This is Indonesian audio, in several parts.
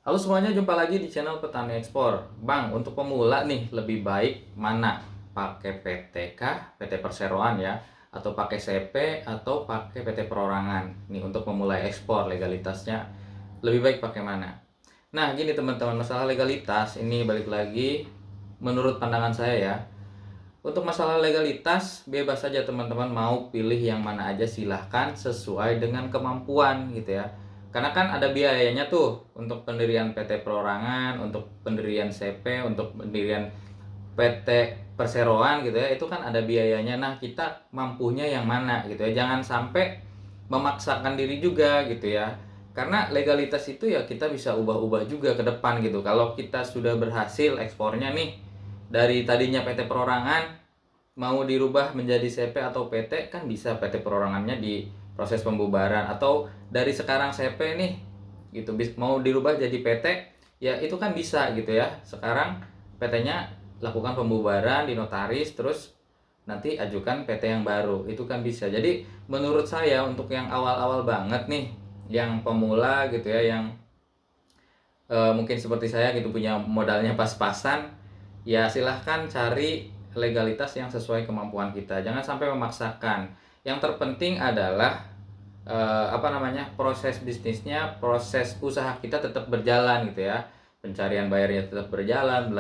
Halo semuanya, jumpa lagi di channel Petani Ekspor. Bang, untuk pemula nih, lebih baik mana? Pakai PT kah? PT Perseroan ya? Atau pakai CP? Atau pakai PT Perorangan? Nih, untuk memulai ekspor, legalitasnya lebih baik pakai mana? Nah, gini teman-teman, masalah legalitas ini balik lagi menurut pandangan saya ya. Untuk masalah legalitas, bebas saja teman-teman mau pilih yang mana aja, silahkan sesuai dengan kemampuan gitu ya. Karena kan ada biayanya tuh untuk pendirian PT Perorangan, untuk pendirian CP, untuk pendirian PT Perseroan gitu ya. Itu kan ada biayanya. Nah, kita mampunya yang mana gitu ya. Jangan sampai memaksakan diri juga gitu ya. Karena legalitas itu ya kita bisa ubah-ubah juga ke depan gitu. Kalau kita sudah berhasil ekspornya nih dari tadinya PT Perorangan mau dirubah menjadi CP atau PT, kan bisa PT perorangannya di proses pembubaran, atau dari sekarang CP nih gitu mau dirubah jadi PT, ya itu kan bisa gitu ya. Sekarang PT-nya lakukan pembubaran di notaris, terus nanti ajukan PT yang baru, itu kan bisa. Jadi menurut saya untuk yang awal-awal banget nih, yang pemula gitu ya, yang mungkin seperti saya gitu punya modalnya pas-pasan, ya silahkan cari legalitas yang sesuai kemampuan kita, jangan sampai memaksakan. Yang terpenting adalah proses bisnisnya, proses usaha kita tetap berjalan gitu ya, pencarian bayarnya tetap berjalan,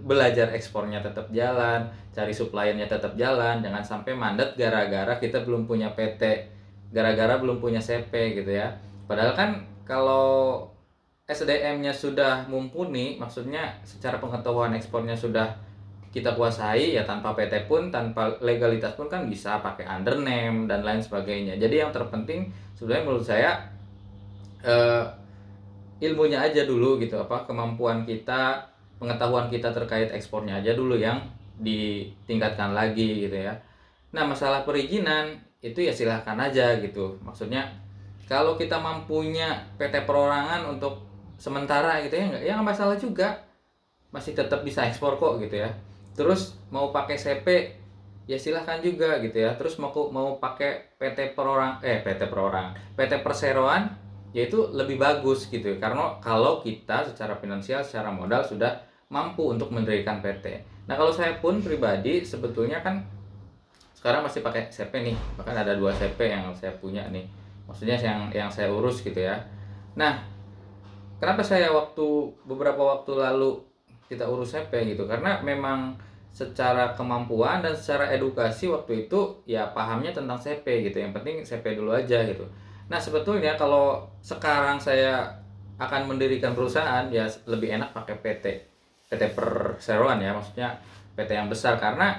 belajar ekspornya tetap jalan, cari suppliernya tetap jalan. Jangan sampai mandat gara-gara kita belum punya PT, gara-gara belum punya CP gitu ya. Padahal kan kalau SDM-nya sudah mumpuni, maksudnya secara pengetahuan ekspornya sudah kita kuasai, ya tanpa PT pun, tanpa legalitas pun kan bisa pakai undername dan lain sebagainya. Jadi yang terpenting sebenarnya menurut saya eh, ilmunya aja dulu gitu, kemampuan kita, pengetahuan kita terkait ekspornya aja dulu yang ditingkatkan lagi gitu ya. Nah, masalah perizinan itu ya silahkan aja gitu. Maksudnya kalau kita mampunya PT Perorangan untuk sementara gitu ya, nggak masalah juga, masih tetap bisa ekspor kok gitu ya. Terus mau pakai CP ya silahkan juga gitu ya. Terus mau pakai PT Perseroan, yaitu lebih bagus gitu, karena kalau kita secara finansial, secara modal sudah mampu untuk mendirikan PT. Nah, kalau saya pun pribadi sebetulnya kan sekarang masih pakai CP nih, bahkan ada 2 CP yang saya punya nih, maksudnya yang saya urus gitu ya. Nah, kenapa saya beberapa waktu lalu kita urus CP gitu, karena memang secara kemampuan dan secara edukasi waktu itu ya pahamnya tentang CP gitu, yang penting CP dulu aja gitu. Nah, sebetulnya kalau sekarang saya akan mendirikan perusahaan, ya lebih enak pakai PT perseroan ya, maksudnya PT yang besar. Karena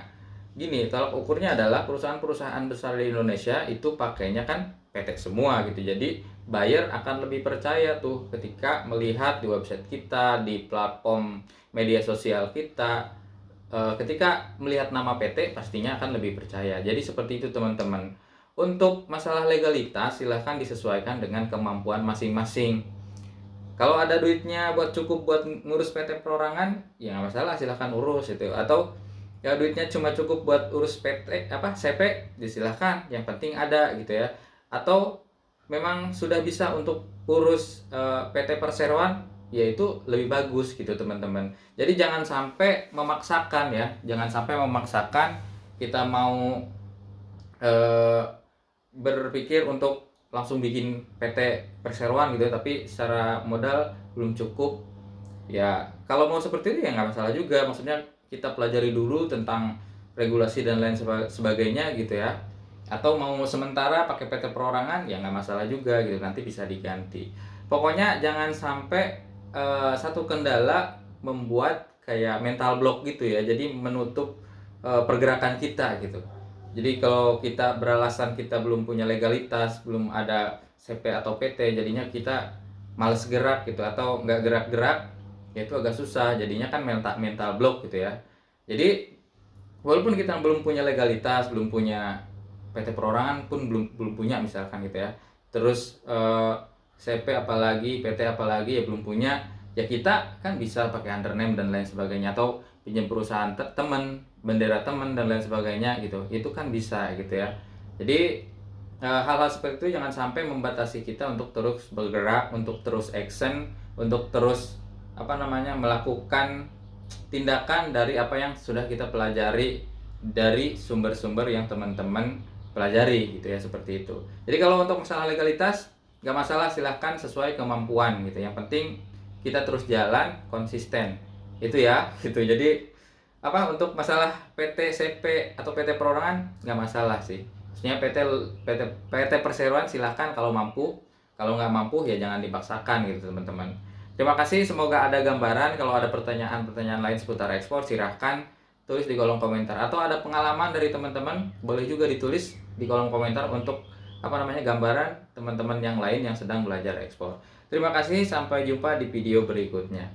gini, tolak ukurnya adalah perusahaan-perusahaan besar di Indonesia itu pakainya kan PT semua gitu. Jadi buyer akan lebih percaya tuh ketika melihat di website kita, di platform media sosial kita. Ketika melihat nama PT pastinya akan lebih percaya. Jadi seperti itu teman-teman. Untuk masalah legalitas silahkan disesuaikan dengan kemampuan masing-masing. Kalau ada duitnya cukup buat ngurus PT perorangan, ya nggak masalah, silahkan urus itu. Atau ya duitnya cuma cukup buat urus PT CP, ya silahkan, yang penting ada gitu ya. Atau memang sudah bisa untuk urus PT Perseroan, ya itu lebih bagus gitu teman-teman. Jadi jangan sampai memaksakan ya, jangan sampai memaksakan kita mau eh, berpikir untuk langsung bikin PT perseroan gitu, tapi secara modal belum cukup. Ya kalau mau seperti itu ya nggak masalah juga, maksudnya kita pelajari dulu tentang regulasi dan lain sebagainya gitu ya. Atau mau sementara pakai PT perorangan ya nggak masalah juga gitu, nanti bisa diganti. Pokoknya jangan sampai satu kendala membuat kayak mental block gitu ya, jadi menutup pergerakan kita gitu. Jadi kalau kita beralasan kita belum punya legalitas, belum ada CP atau PT, jadinya kita males gerak gitu, atau nggak gerak-gerak, ya itu agak susah, jadinya kan mental block gitu ya. Jadi walaupun kita belum punya legalitas, belum punya PT perorangan pun belum punya misalkan gitu ya, terus CP apalagi, PT apalagi ya belum punya, ya kita kan bisa pakai undername dan lain sebagainya, atau pinjam perusahaan teman, bendera teman dan lain sebagainya gitu, itu kan bisa gitu ya. Jadi hal-hal seperti itu jangan sampai membatasi kita untuk terus bergerak, untuk terus action, untuk terus melakukan tindakan dari apa yang sudah kita pelajari dari sumber-sumber yang teman-teman pelajari gitu ya, seperti itu. Jadi kalau untuk masalah legalitas nggak masalah, silahkan sesuai kemampuan gitu. Yang penting kita terus jalan konsisten itu ya gitu. Jadi untuk masalah PT CP atau PT perorangan nggak masalah sih. Maksudnya PT perseroan silahkan kalau mampu, kalau nggak mampu ya jangan dipaksakan gitu teman-teman. Terima kasih, semoga ada gambaran. Kalau ada pertanyaan-pertanyaan lain seputar ekspor, silahkan tulis di kolom komentar. Atau ada pengalaman dari teman-teman, boleh juga ditulis di kolom komentar untuk gambaran teman-teman yang lain yang sedang belajar ekspor. Terima kasih, sampai jumpa di video berikutnya.